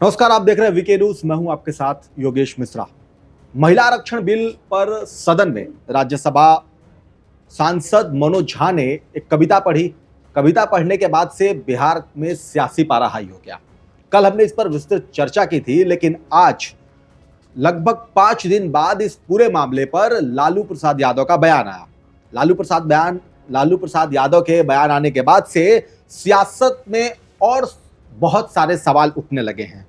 नमस्कार, आप देख रहे हैं वीके न्यूज। मैं हूं आपके साथ योगेश मिश्रा। महिला आरक्षण बिल पर सदन में राज्यसभा सांसद मनोज झा ने एक कविता पढ़ी। कविता पढ़ने के बाद से बिहार में सियासी पारा हाई हो गया। कल हमने इस पर विस्तृत चर्चा की थी, लेकिन आज लगभग 5 दिन बाद इस पूरे मामले पर लालू प्रसाद यादव का बयान आया। लालू प्रसाद यादव के बयान आने के बाद से सियासत में और बहुत सारे सवाल उठने लगे हैं।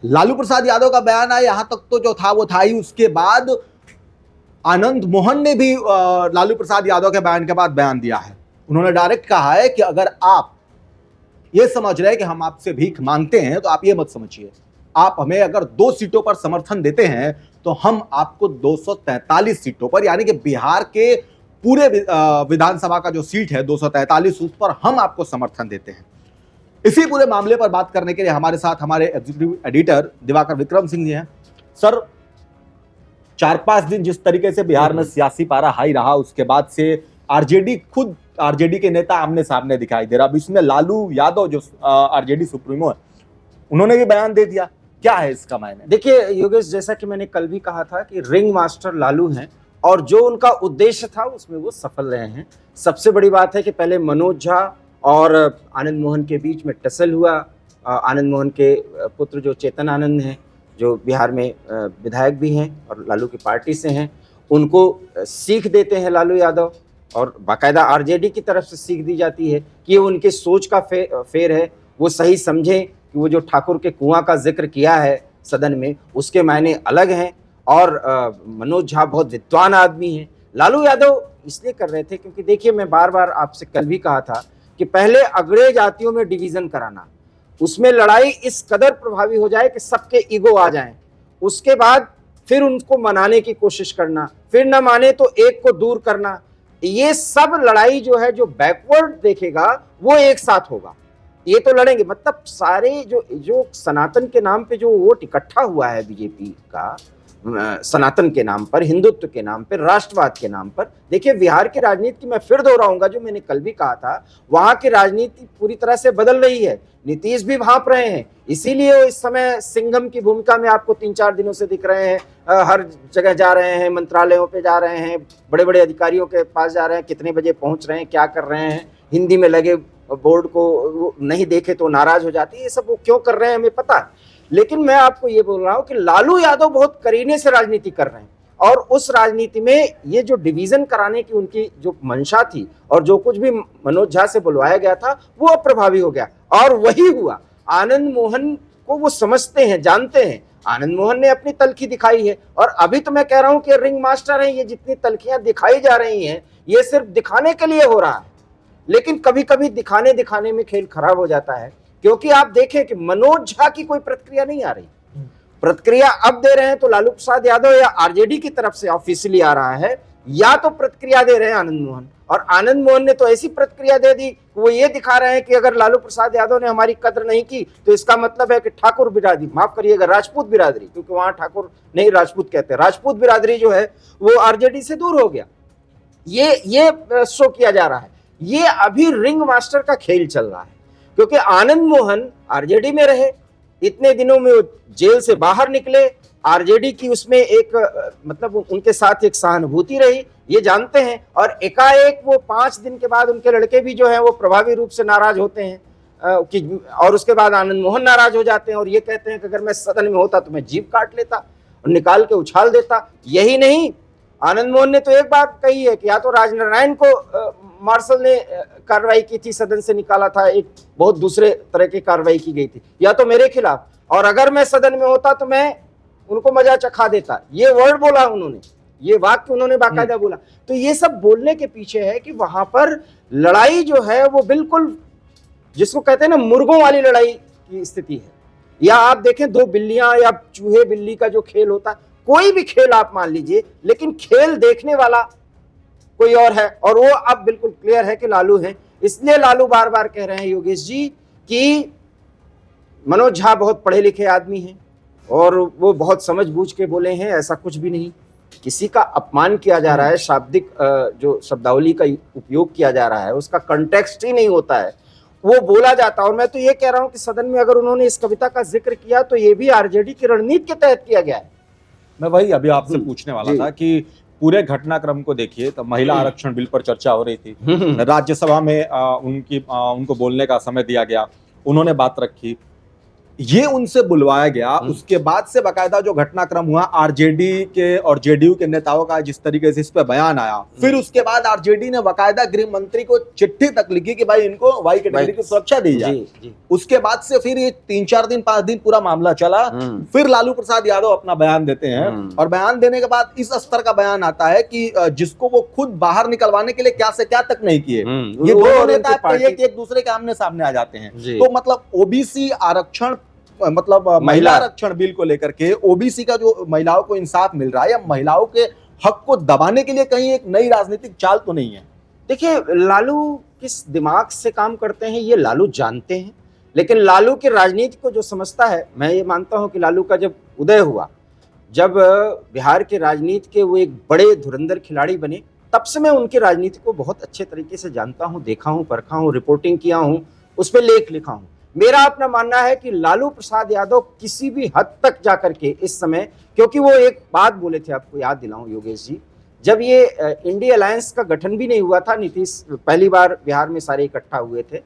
लालू प्रसाद यादव का बयान आया, यहां तक तो जो था वो था ही। उसके बाद आनंद मोहन ने भी लालू प्रसाद यादव के बयान के बाद बयान दिया है। उन्होंने डायरेक्ट कहा है कि अगर आप ये समझ रहे हैं कि हम आपसे भीख मांगते हैं तो आप ये मत समझिए। आप हमें अगर 2 सीटों पर समर्थन देते हैं तो हम आपको 243 सीटों पर, यानी कि बिहार के पूरे विधानसभा का जो सीट है 243, उस पर हम आपको समर्थन देते हैं। इसी पूरे मामले पर बात करने के लिए हमारे साथ हमारे एग्जीक्यूटिव एडिटर दिवाकर विक्रम सिंह जी हैं। सर, 4-5 दिन जिस तरीके से बिहार में सियासी पारा हाई रहा, उसके बाद से आरजेडी के नेता आमने सामने दिखाई दे रहा। अब इसमें लालू यादव जो आरजेडी सुप्रीमो है, उन्होंने भी बयान दे दिया। क्या है इसका मायने? देखिए योगेश, जैसा कि मैंने कल भी कहा था कि रिंग मास्टर लालू हैं और जो उनका उद्देश्य था उसमें वो सफल रहे हैं। सबसे बड़ी बात है कि पहले मनोज झा और आनंद मोहन के बीच में टसल हुआ। आनंद मोहन के पुत्र जो चेतन आनंद हैं, जो बिहार में विधायक भी हैं और लालू की पार्टी से हैं, उनको सीख देते हैं लालू यादव, और बाकायदा आरजेडी की तरफ से सीख दी जाती है कि ये उनके सोच का फेर है। वो सही समझें कि वो जो ठाकुर के कुआं का जिक्र किया है सदन में, उसके मायने अलग हैं। और मनोज झा बहुत विद्वान आदमी हैं। लालू यादव इसलिए कर रहे थे क्योंकि देखिए, मैं बार बार आपसे कल भी कहा था कि पहले अगड़े जातियों में डिवीजन कराना, उसमें लड़ाई इस कदर प्रभावी हो जाए कि सबके ईगो आ जाएं, उसके बाद फिर उनको मनाने की कोशिश करना, फिर न माने तो एक को दूर करना। ये सब लड़ाई जो है, जो बैकवर्ड देखेगा वो एक साथ होगा। ये तो लड़ेंगे, मतलब सारे जो सनातन के नाम पे जो वोट इकट्ठा हुआ है बीजेपी का, सनातन के नाम पर, हिंदुत्व के नाम पर, राष्ट्रवाद के नाम पर। देखिए, बिहार की राजनीति की मैं फिर दोहराऊंगा जो मैंने कल भी कहा था, वहां की राजनीति पूरी तरह से बदल रही है। नीतीश भी भांप रहे हैं, इसीलिए वो इस समय सिंघम की भूमिका में आपको 3-4 दिनों से दिख रहे हैं। हर जगह जा रहे हैं, मंत्रालयों पे जा रहे हैं, बड़े बड़े अधिकारियों के पास जा रहे हैं, कितने बजे पहुंच रहे हैं, क्या कर रहे हैं। हिंदी में लगे बोर्ड को नहीं देखे तो नाराज हो जाती है। ये सब वो क्यों कर रहे हैं हमें पता है, लेकिन मैं आपको ये बोल रहा हूं कि लालू यादव बहुत करीने से राजनीति कर रहे हैं। और उस राजनीति में ये जो डिवीजन कराने की उनकी जो मंशा थी और जो कुछ भी मनोज झा से बुलवाया गया था, वो अप्रभावी हो गया। और वही हुआ। आनंद मोहन को वो समझते हैं, जानते हैं। आनंद मोहन ने अपनी तलखी दिखाई है, और अभी तो मैं कह रहा हूं कि रिंग मास्टर है। ये जितनी तलखियां दिखाई जा रही हैं, ये सिर्फ दिखाने के लिए हो रहा है। लेकिन कभी कभी दिखाने में खेल खराब हो जाता है, क्योंकि आप देखें कि मनोज झा की कोई प्रतिक्रिया नहीं आ रही। प्रतिक्रिया अब दे रहे हैं तो लालू प्रसाद यादव या आरजेडी की तरफ से ऑफिशियली आ रहा है, या तो प्रतिक्रिया दे रहे हैं आनंद मोहन। और आनंद मोहन ने तो ऐसी प्रतिक्रिया दे दी, वो ये दिखा रहे हैं कि अगर लालू प्रसाद यादव ने हमारी कद्र नहीं की तो इसका मतलब है कि ठाकुर बिरादरी, माफ करिएगा, राजपूत बिरादरी, क्योंकि वहां ठाकुर नहीं राजपूत कहते हैं, राजपूत बिरादरी जो है वो आरजेडी से दूर हो गया। ये शो किया जा रहा है। ये अभी रिंग मास्टर का खेल चल रहा है, क्योंकि आनंद मोहन आरजेडी में रहे, इतने दिनों में वो जेल से बाहर निकले, आरजेडी की उसमें एक मतलब उनके साथ एक सहानुभूति रही, ये जानते हैं। और एकाएक वो 5 दिन के बाद उनके लड़के भी जो हैं वो प्रभावी रूप से नाराज होते हैं और उसके बाद आनंद मोहन नाराज हो जाते हैं और ये कहते हैं कि अगर मैं सदन में होता तो मैं जीभ काट लेता और निकाल के उछाल देता। यही नहीं, आनंद मोहन ने तो एक बात कही है कि या तो राजनारायण को मार्शल ने कार्रवाई की थी, सदन से निकाला था, एक बहुत दूसरे तरह की कार्रवाई की गई थी, या तो मेरे खिलाफ, और अगर मैं सदन में होता तो मैं उनको मजा चखा देता। ये वर्ड बोला उन्होंने, ये वाक्य उन्होंने बाकायदा बोला। तो ये सब बोलने के पीछे है कि वहां पर लड़ाई जो है वो बिल्कुल जिसको कहते हैं ना मुर्गों वाली लड़ाई की स्थिति है। या आप देखें 2 बिल्लियां या चूहे बिल्ली का जो खेल होता है, कोई भी खेल आप मान लीजिए, लेकिन खेल देखने वाला कोई और है, और वो अब बिल्कुल क्लियर है कि लालू है। इसलिए लालू बार बार कह रहे हैं योगेश जी कि मनोज झा बहुत पढ़े लिखे आदमी हैं और वो बहुत समझ बूझ के बोले हैं, ऐसा कुछ भी नहीं। किसी का अपमान किया जा रहा है, शाब्दिक जो शब्दावली का उपयोग किया जा रहा है उसका कंटेक्स्ट ही नहीं होता है। वो बोला जाता। और मैं तो ये कह रहा हूं कि सदन में अगर उन्होंने इस कविता का जिक्र किया तो ये भी आरजेडी की रणनीति के तहत किया गया है। मैं वही अभी आपसे पूछने वाला था कि पूरे घटनाक्रम को देखिए, तो महिला आरक्षण बिल पर चर्चा हो रही थी, राज्यसभा में उनको बोलने का समय दिया गया, उन्होंने बात रखी, ये उनसे बुलवाया गया, उसके बाद से बकायदा जो घटनाक्रम हुआ आरजेडी के और जेडीयू के नेताओं का जिस तरीके से इस पे बयान आया, फिर उसके बाद आरजेडी ने बकायदा गृह मंत्री को चिट्ठी तक लिखी कि भाई इनको वाई कैटेगरी की सुरक्षा दी जाए। उसके बाद से फिर ये 3-4 दिन 5 दिन पूरा मामला चला, फिर लालू प्रसाद यादव अपना बयान देते हैं और बयान देने के बाद इस स्तर का बयान आता है कि जिसको वो खुद बाहर निकलवाने के लिए क्या से क्या तक नहीं किए। ये दोनों नेता एक दूसरे के आमने सामने आ जाते हैं। तो मतलब ओबीसी आरक्षण, मतलब महिला आरक्षण बिल को लेकर के ओबीसी का जो महिलाओं को इंसाफ मिल रहा है या महिलाओं के हक को दबाने के लिए कहीं एक नई राजनीतिक चाल तो नहीं है? देखिए, लालू किस दिमाग से काम करते हैं ये लालू जानते हैं, लेकिन लालू की राजनीति को जो समझता है, मैं ये मानता हूं कि लालू का जब उदय हुआ, जब बिहार के राजनीति के वो एक बड़े धुरंधर खिलाड़ी बने, तब से मैं उनकी राजनीति को बहुत अच्छे तरीके से जानता हूं, देखा हूं, परखा हूं, रिपोर्टिंग किया हूं, उस पर लेख लिखा हूं। मेरा अपना मानना है कि लालू प्रसाद यादव किसी भी हद तक जाकर के इस समय, क्योंकि वो एक बात बोले थे, आपको याद दिलाऊं योगेश जी, जब ये इंडिया अलायंस का गठन भी नहीं हुआ था, नीतीश पहली बार बिहार में सारे इकट्ठा हुए थे,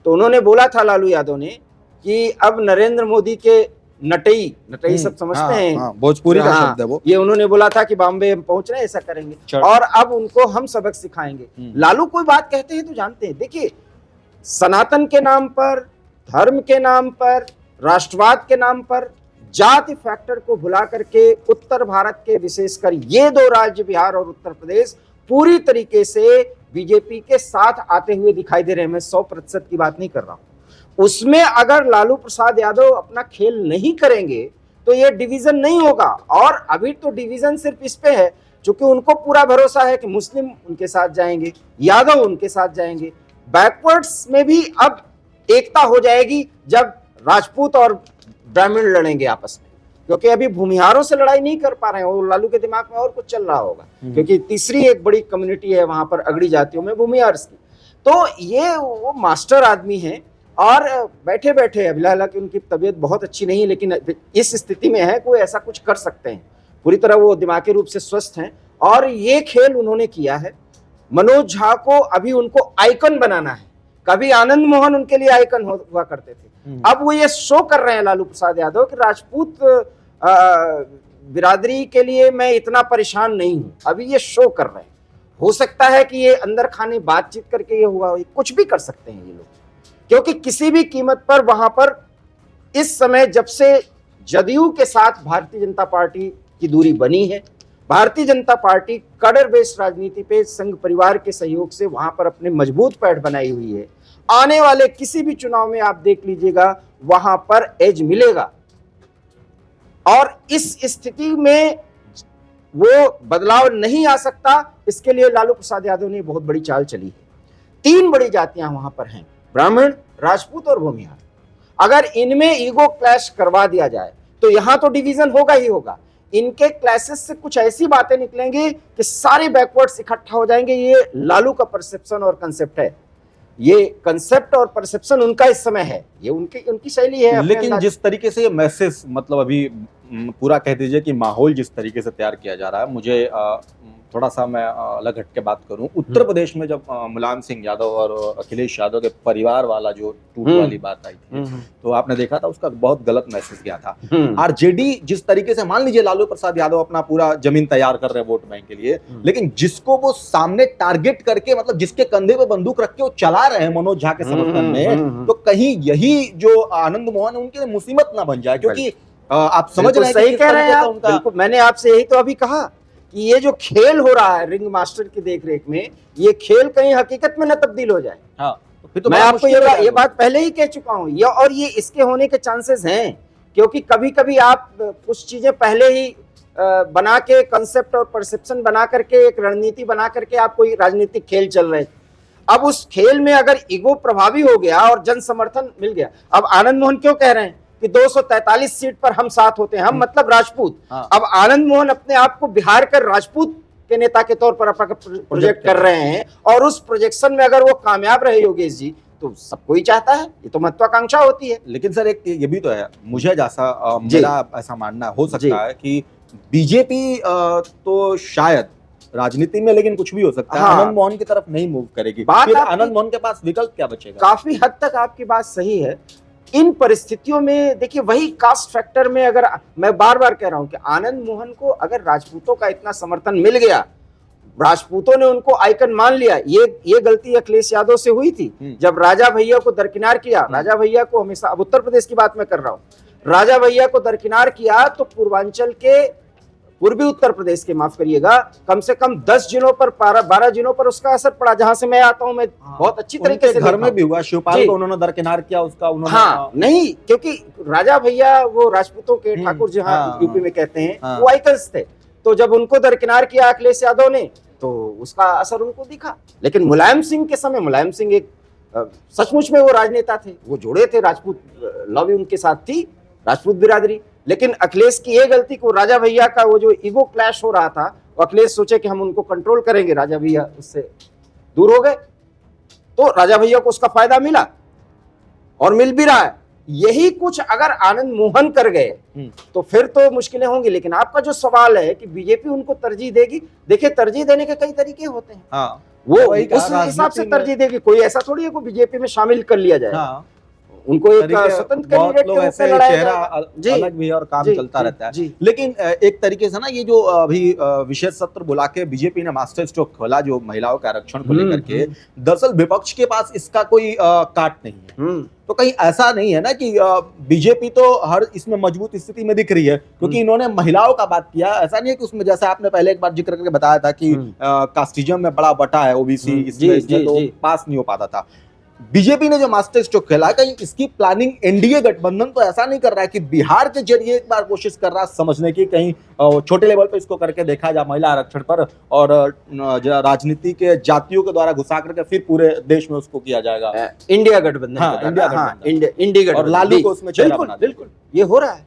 तो उन्होंने बोला था लालू यादव ने कि अब नरेंद्र मोदी के नटई सब समझते हैं, भोजपुरी का शब्द है वो, ये उन्होंने बोला था कि बॉम्बे हम पहुंच रहे हैं, ऐसा करेंगे और अब उनको हम सबक सिखाएंगे। लालू कोई बात कहते हैं तो जानते हैं। देखिए, सनातन के नाम पर, धर्म के नाम पर, राष्ट्रवाद के नाम पर, जाति फैक्टर को भुला करके उत्तर भारत के विशेषकर ये 2 राज्य बिहार और उत्तर प्रदेश पूरी तरीके से बीजेपी के साथ आते हुए दिखाई दे रहे हैं। मैं 100% की बात नहीं कर रहा हूं। उसमें अगर लालू प्रसाद यादव अपना खेल नहीं करेंगे तो ये डिवीजन नहीं होगा। और अभी तो डिवीजन सिर्फ इस पे है क्योंकि उनको पूरा भरोसा है कि मुस्लिम उनके साथ जाएंगे, यादव उनके साथ जाएंगे, बैकवर्ड्स में भी अब एकता हो जाएगी जब राजपूत और ब्राह्मण लड़ेंगे आपस में, क्योंकि अभी भूमिहारों से लड़ाई नहीं कर पा रहे हैं। और लालू के दिमाग में और कुछ चल रहा होगा, क्योंकि तीसरी एक बड़ी कम्युनिटी है वहां पर अगड़ी जातियों में, भूमिहार की। तो ये वो मास्टर आदमी हैं और बैठे बैठे, अभी हालांकि उनकी तबीयत बहुत अच्छी नहीं है, लेकिन इस स्थिति में है कोई ऐसा कुछ कर सकते हैं, पूरी तरह वो दिमागी रूप से स्वस्थ हैं। और ये खेल उन्होंने किया है। मनोज झा को अभी उनको आइकन बनाना है। कभी आनंद मोहन उनके लिए आइकन हुआ करते थे, अब वो ये शो कर रहे हैं लालू प्रसाद यादव कि राजपूत बिरादरी के लिए मैं इतना परेशान नहीं हूं। अभी ये शो कर रहे हैं। हो सकता है कि ये अंदर खाने बातचीत करके ये हुआ, ये कुछ भी कर सकते हैं ये लोग, क्योंकि किसी भी कीमत पर वहां पर इस समय जब से जदयू के साथ भारतीय जनता पार्टी की दूरी बनी है, भारतीय जनता पार्टी कड़र बेस्ड राजनीति पे संघ परिवार के सहयोग से वहां पर अपने मजबूत पैठ बनाई हुई है। आने वाले किसी भी चुनाव में आप देख लीजिएगा वहां पर एज मिलेगा। और इस स्थिति में वो बदलाव नहीं आ सकता, इसके लिए लालू प्रसाद यादव ने बहुत बड़ी चाल चली है। 3 बड़ी जातियां वहां पर हैं, ब्राह्मण, राजपूत और भूमिहार। अगर इनमें ईगो क्लैश करवा दिया जाए तो यहां तो डिवीजन होगा ही होगा। इनके क्लैशेस से कुछ ऐसी बातें निकलेंगी कि सारे बैकवर्ड्स इकट्ठा हो जाएंगे। ये लालू का परसेप्शन और कंसेप्ट है, ये कंसेप्ट और परसेप्शन उनका इस समय है, ये उनकी शैली है। लेकिन जिस तरीके से ये मैसेज, मतलब अभी पूरा कह दीजिए कि माहौल जिस तरीके से तैयार किया जा रहा है, मुझे थोड़ा सा मैं अलग हट के बात करूं, उत्तर प्रदेश में जब मुलायम सिंह यादव और अखिलेश यादव के परिवार वाला जो टूट वाली बात आई थी, तो आपने देखा था उसका बहुत गलत मैसेज गया था। आरजेडी जिस तरीके से, मान लीजिए लालू प्रसाद यादव अपना पूरा जमीन तैयार कर रहे हैं वोट बैंक के लिए, लेकिन जिसको वो सामने टारगेट करके, मतलब जिसके कंधे पे बंदूक रख के वो चला रहे हैं मनोज झा के समर्थन में, तो कहीं यही जो आनंद मोहन उनके लिए मुसीबत ना बन जाए। क्योंकि आप समझ रहे हैं, सही कह रहे हैं आप। मैंने आपसे यही तो अभी कहा कि ये जो खेल हो रहा है रिंग मास्टर की देखरेख में, ये खेल कहीं हकीकत में न तब्दील हो जाए। हाँ, तो फिर तो मैं आपको ये बात पहले ही कह चुका हूं, ये इसके होने के चांसेस हैं, क्योंकि कभी कभी आप कुछ चीजें पहले ही बना के, कंसेप्ट और परसेप्शन बना करके, एक रणनीति बना करके आप कोई राजनीतिक खेल चल रहे थे। अब उस खेल में अगर ईगो प्रभावी हो गया और जन समर्थन मिल गया, अब आनंद मोहन क्यों कह रहे हैं कि 243 सीट पर हम साथ होते हैं, हम मतलब राजपूत। अब आनंद मोहन अपने आप को बिहार के राजपूत के नेता के तौर पर प्रोजेक्ट कर रहे हैं, और उस प्रोजेक्शन में अगर वो कामयाब रहे योगेश जी, तो सबको ही चाहता है, ये तो महत्वाकांक्षा होती है। लेकिन सर एक ये भी तो है, मुझे जैसा जी। मेरा ऐसा मानना हो जी। सकता है कि बीजेपी तो शायद राजनीति में, लेकिन कुछ भी हो सकता है, हाँ। आनंद मोहन की तरफ नहीं मूव करेगी। बात फिर आपकी- आनंद मोहन के पास विकल्प क्या बचेगा? काफी हद तक आपकी बात सही है। इन परिस्थितियों में देखिए, वही कास्ट फैक्टर में, अगर मैं बार बार कह रहा हूं कि आनंद मोहन को अगर राजपूतों का इतना समर्थन मिल गया, राजपूतों ने उनको आइकन मान लिया, ये गलती अखिलेश यादव से हुई थी जब राजा भैया को दरकिनार किया। राजा भैया को हमेशा, अब उत्तर प्रदेश की बात मैं कर रहा हूं, राजा भैया को दरकिनार किया तो पूर्वांचल के, पूर्वी उत्तर प्रदेश के, माफ करिएगा, कम से कम 10 जिलों पर, 12 जिलों पर उसका असर पड़ा। जहां से मैं आता हूं, मैं बहुत अच्छी तरीके से घर देखा में हूं। भी हुआ, शिवपाल जी। को उन्होंने दरकिनार किया, उसका उन्होंने हाँ, नहीं, क्योंकि राजा भैया वो राजपूतों के ठाकुर जहां हाँ, यूपी में कहते हैं, हाँ। वो आइकन्स थे। तो जब उनको दरकिनार किया अखिलेश यादव ने, तो उसका असर उनको दिखा। लेकिन मुलायम सिंह के समय, मुलायम सिंह एक सचमुच में वो राजनेता थे, वो जोड़े थे, राजपूत लॉबी उनके साथ थी, राजपूत बिरादरी। लेकिन अखिलेश की ये गलती को, राजा भैया का वो जो ईगो क्लैश हो रहा था, वो अखिलेश सोचे कि हम उनको कंट्रोल करेंगे, राजा भैया उससे दूर हो गए, तो राजा भैया को उसका फायदा मिला और मिल भी रहा है। यही कुछ अगर आनंद मोहन कर गए तो फिर तो मुश्किलें होंगी। लेकिन आपका जो सवाल है कि बीजेपी उनको तरजीह देगी, देखिए तरजीह देने के कई तरीके होते हैं। हाँ, वो वही कहा, उस हिसाब से राजनीति में- तरजीह देगी। कोई ऐसा थोड़ी है को बीजेपी में शामिल कर लिया जाए। हाँ, उनको एक तरीके स्वतंत्र बहुत कैंडिडेट लोग के रूप ऐसे में लड़ाया चेहरा जाएगा। जी। अलग भी है और काम जी, चलता जी, रहता है। जी। लेकिन एक तरीके से ना, ये जो अभी विशेष सत्र बुला के बीजेपी ने मास्टर स्ट्रोक खोला जो महिलाओं के आरक्षण को लेकर के, दरअसल विपक्ष के पास इसका कोई काट नहीं है। तो कहीं ऐसा नहीं है ना कि बीजेपी तो हर इसमें मजबूत स्थिति में दिख रही है, क्योंकि इन्होंने महिलाओं का बात किया। ऐसा नहीं है कि उसमें, जैसे आपने पहले एक बार जिक्र करके बताया था कि कास्टिज्म में बड़ा बटा है ओबीसी, इसमें तो पास नहीं हो पाता था। बीजेपी ने जो मास्टर स्ट्रोक खेला, कहीं इसकी प्लानिंग एनडीए गठबंधन तो ऐसा नहीं कर रहा है कि बिहार के जरिए एक बार कोशिश कर रहा है समझने की, कहीं छोटे लेवल पे इसको करके देखा जाए महिला आरक्षण पर, और राजनीति के जातियों के द्वारा घुसा करके फिर पूरे देश में उसको किया जाएगा। इंडिया गठबंधन, हाँ, इंडिया गठबंधन। इंडिया गठबंधन, और लालू को उसमें चेहरा बना दिया। बिल्कुल ये हो रहा है,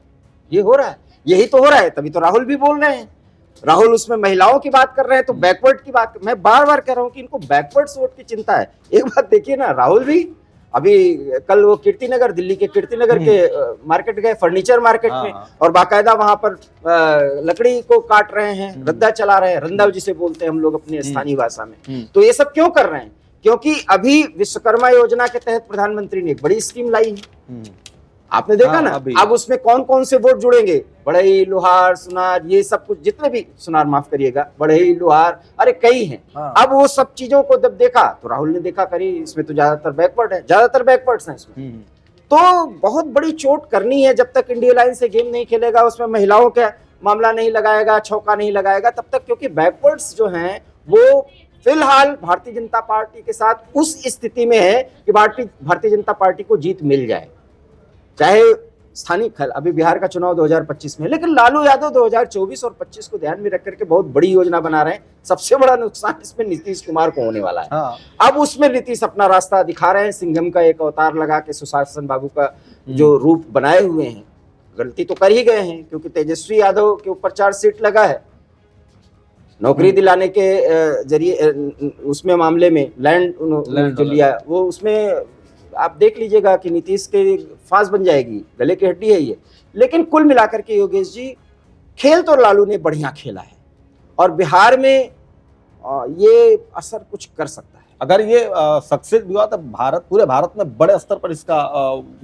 ये हो रहा है, यही तो हो रहा है। तभी तो राहुल भी बोल रहे हैं, राहुल उसमें महिलाओं की बात कर रहे हैं, तो बैकवर्ड की बात। मैं बार बार कह रहा हूं कि इनको बैकवर्ड वोट की चिंता है। एक बात देखिए ना, राहुल भी अभी कल वो कीर्तिनगर, दिल्ली के कीर्तिनगर के मार्केट गए, फर्नीचर मार्केट में, और बाकायदा वहां पर लकड़ी को काट रहे हैं, रद्दा चला रहे हैं, रंदा जिसे बोलते हैं हम लोग अपनी स्थानीय भाषा में। तो ये सब क्यों कर रहे हैं? क्योंकि अभी विश्वकर्मा योजना के तहत प्रधानमंत्री ने एक बड़ी स्कीम लाई है, आपने देखा ना। अब उसमें कौन कौन से वोट जुड़ेंगे, बढ़ई, लोहार, सुनार, ये सब कुछ, जितने भी, सुनार माफ करिएगा, बढ़ई, लोहार, अरे कई हैं। अब वो सब चीजों को जब देखा तो राहुल ने देखा, करी इसमें तो ज्यादातर बैकवर्ड है, ज्यादातर बैकवर्ड्स हैं इसमें। तो बहुत बड़ी चोट करनी है। जब तक इंडिया लाइन से गेम नहीं खेलेगा, उसमें महिलाओं का मामला नहीं लगाएगा, चौका नहीं लगाएगा, तब तक, क्योंकि बैकवर्ड्स जो हैं वो फिलहाल भारतीय जनता पार्टी के साथ उस स्थिति में है कि भारतीय जनता पार्टी को जीत मिल जाए, चाहे स्थानीय खल। अभी बिहार का चुनाव 2025 में, लेकिन लालू यादव 2024 और 25 को ध्यान में रख करके बहुत बड़ी योजना बना रहे हैं। सबसे बड़ा नुकसान इसमें नीतीश कुमार को होने वाला है। अब उसमें नीतीश अपना रास्ता दिखा रहे हैं, सिंघम का एक अवतार लगा के सुशासन बाबू का जो रूप बनाए हुए हैं। गलती तो कर ही गए हैं, क्योंकि तेजस्वी यादव के ऊपर चार्जशीट लगा है, नौकरी दिलाने के जरिए, उसमें मामले में लैंड जो लिया वो, उसमें आप देख लीजिएगा कि नीतीश के फांस बन जाएगी, गले की हड्डी है ये। लेकिन कुल मिलाकर के योगेश जी, खेल तो लालू ने बढ़िया खेला है, और बिहार में ये असर कुछ कर सकता है। अगर ये सक्सेस भी हुआ तो पूरे भारत में बड़े स्तर पर इसका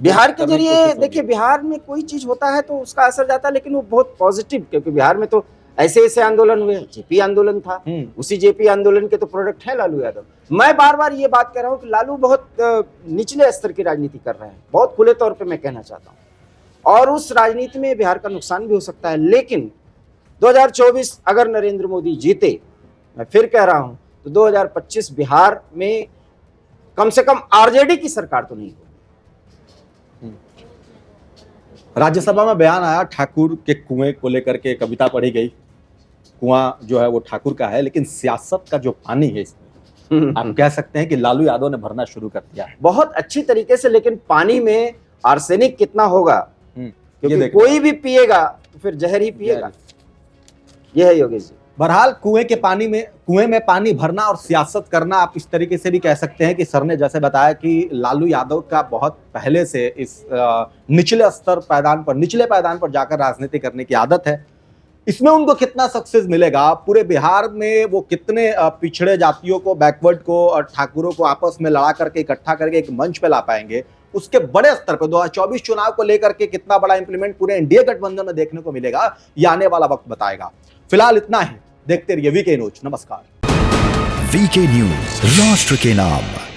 बिहार के जरिए, देखिए बिहार में कोई चीज होता है तो उसका असर जाता है, लेकिन वो बहुत पॉजिटिव, क्योंकि बिहार में तो ऐसे आंदोलन हुए, जेपी आंदोलन था, उसी जेपी आंदोलन के तो प्रोडक्ट है लालू यादव। मैं बार बार ये बात कह रहा हूं कि लालू बहुत निचले स्तर की राजनीति कर रहे हैं, बहुत खुले तौर पे मैं कहना चाहता हूं, और उस राजनीति में बिहार का नुकसान भी हो सकता है। लेकिन 2024 अगर नरेंद्र मोदी जीते, मैं फिर कह रहा हूं, तो 2025 बिहार में कम से कम आरजेडी की सरकार तो नहीं होगी। राज्यसभा में बयान आया, ठाकुर के कुएं को लेकर के कविता पढ़ी गई। कुआं जो है वो ठाकुर का है, लेकिन सियासत का जो पानी है इसमें आप कह सकते हैं कि लालू यादव ने भरना शुरू कर दिया है बहुत अच्छी तरीके से। लेकिन पानी में आर्सेनिक कितना होगा, क्योंकि कोई भी पिएगा तो फिर जहर ही पिएगा। यह है योगेश जी। बहरहाल कुएं में पानी भरना और सियासत करना, आप इस तरीके से भी कह सकते हैं कि सर ने जैसे बताया कि लालू यादव का बहुत पहले से इस निचले पायदान पर जाकर राजनीति करने की आदत है। इसमें उनको कितना सक्सेस मिलेगा, पूरे बिहार में वो कितने पिछड़े जातियों को, बैकवर्ड को और ठाकुरों को आपस में लड़ा करके इकट्ठा करके एक मंच पे ला पाएंगे, उसके बड़े स्तर पर 2024 चुनाव को लेकर के कितना बड़ा इंप्लीमेंट पूरे एनडीए गठबंधन में देखने को मिलेगा, ये आने वाला वक्त बताएगा। फिलहाल इतना ही, देखते रहिए वीके न्यूज। नमस्कार। वीके न्यूज, राष्ट्र के नाम।